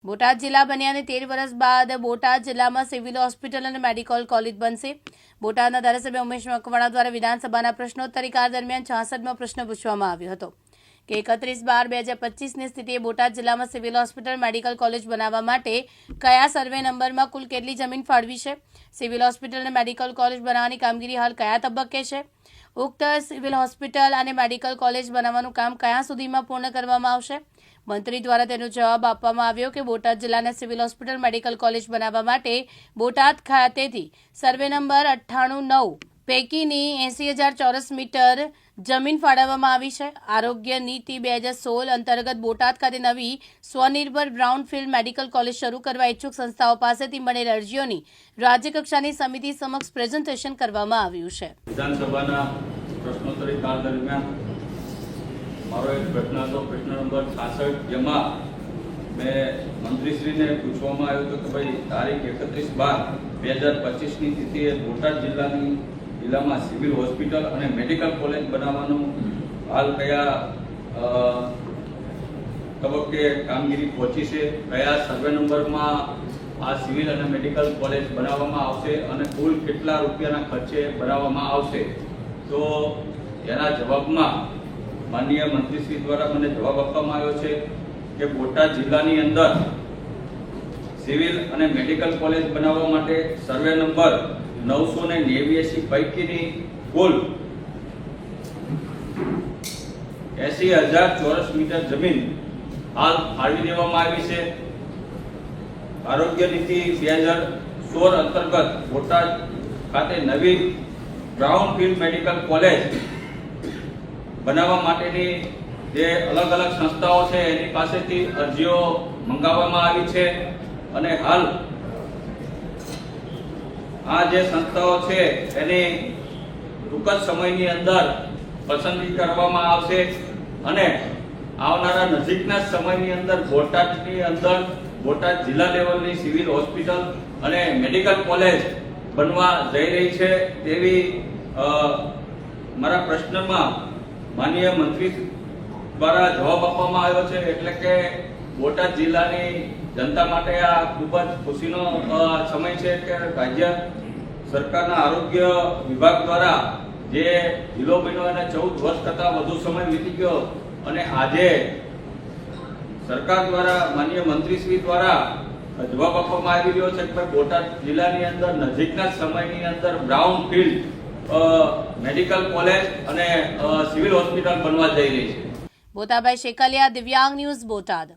બોટાદ જિલ્લા બન્યાને 13 વર્ષ બાદ બોટાદ જિલ્લામાં સિવિલ હોસ્પિટલ અને મેડિકલ કોલેજ બનશે। બોટાદના ધારાસભ્ય ઉમેશ મકવાણા દ્વારા વિધાનસભાના પ્રશ્નોત્તરી કાળ દરમિયાન 66મો પ્રશ્ન પૂછવામાં આવ્યો હતો કે 31/12/2025ની સ્થિતિએ બોટાદ જિલ્લામાં સિવિલ હોસ્પિટલ મેડિકલ કોલેજ બનાવવા માટે કયા સર્વે નંબરમાં કુલ કેટલી જમીન ફાળવી છે? સિવિલ હોસ્પિટલ અને મેડિકલ કોલેજ બનાવવાની કામગીરી હાલ કયા તબક્કે છે? ઉક્ત સિવિલ હોસ્પિટલ અને મેડિકલ કોલેજ બનાવવાનું કામ કયા સુધીમાં પૂર્ણ કરવામાં આવશે? મંત્રી દ્વારા તેનો જવાબ આપવામાં આવ્યો કે બોટાદ જિલ્લાના સિવિલ હોસ્પિટલ મેડિકલ કોલેજ બનાવવા માટે બોટાદ ખાતેથી સર્વે નંબર 98/9 પૈકીની 80,000 ચોરસ મીટર જમીન ફાળવવામાં આવી છે। આરોગ્ય નીતિ 2016 અંતર્ગત બોટાદ ખાતે નવી સ્વનિર્ભર બ્રાઉનફિલ્ડ મેડિકલ કોલેજ શરૂ કરવા ઈચ્છુક સંસ્થાઓ પાસેથી મળેલ અરજીઓની રાજ્યકક્ષાની સમિતિ સમક્ષ પ્રેઝન્ટેશન કરવામાં આવ્યું છે। વિધાનસભાના પ્રશ્નોત્તરી કાળ દરમિયાન મારો એક પ્રશ્ન હતો, પ્રશ્ન નંબર 66, જેમાં મેં મંત્રીશ્રીને પૂછવામાં આવ્યું હતું કે ભાઈ તારીખ 31/12/2025ની સ્થિતિએ બોટાદ જિલ્લામાં સિવિલ હોસ્પિટલ અને મેડિકલ કોલેજ બનાવવાનું હાલ કયા તબક્કે કામગીરી પહોંચી છે, કયા સર્વે નંબરમાં આ સિવિલ અને મેડિકલ કોલેજ બનાવવામાં આવશે અને કુલ કેટલા રૂપિયાના ખર્ચે બનાવવામાં આવશે। તો એના જવાબમાં માનનીય મંત્રીશ્રી દ્વારા મને જવાબ આપવામાં આવ્યો છે કે બોટાદ જિલ્લાની અંદર સિવિલ અને મેડિકલ કોલેજ બનાવવા માટે સર્વે નંબર 989 પૈકીની કુલ 80,000 ચોરસ મીટર જમીન હાલ ફાળવી દેવામાં આવી છે। આરોગ્ય નીતિ 2016 અંતર્ગત બોટાદ ખાતે નવી બ્રાઉનફિલ્ડ મેડિકલ કોલેજ બનાવવા માટેની જે અલગ અલગ સંસ્થાઓ છે એની પાસેથી અરજીઓ મંગાવવામાં આવી છે અને હાલ આ જે સંસ્થાઓ છે એની ટૂંક જ સમયની અંદર પસંદગી કરવામાં આવશે અને આવનારા નજીકના સમયની અંદર બોટાદની અંદર બોટાદ જિલ્લા લેવલની સિવિલ હોસ્પિટલ અને મેડિકલ કોલેજ બનવા જઈ રહી છે તેવી મારા પ્રશ્નમાં માનનીય મંત્રી દ્વારા જવાબ આપવામાં આવ્યો છે। એટલે કે બોટાદ જિલ્લાની જનતા માટે આ ખૂબ જ ખુશીનો સમય છે કે રાજ્ય સરકારના આરોગ્ય વિભાગ દ્વારા જે જિલ્લો બન્યો એને 14 વર્ષ કરતાં વધુ સમય વીતી ગયો અને આજે સરકાર દ્વારા માનનીય મંત્રીશ્રી દ્વારા જવાબ આપવામાં આવી રહ્યો છે કે બોટાદ જિલ્લાની અંદર નજીકના સમયની અંદર બ્રાઉનફિલ્ડ મેડિકલ કોલેજ અને સિવિલ હોસ્પિટલ બનવા જઈ રહી છે। બોતાભાઈ શેકલિયા, દિવ્યાંગ ન્યૂઝ, બોટાદ।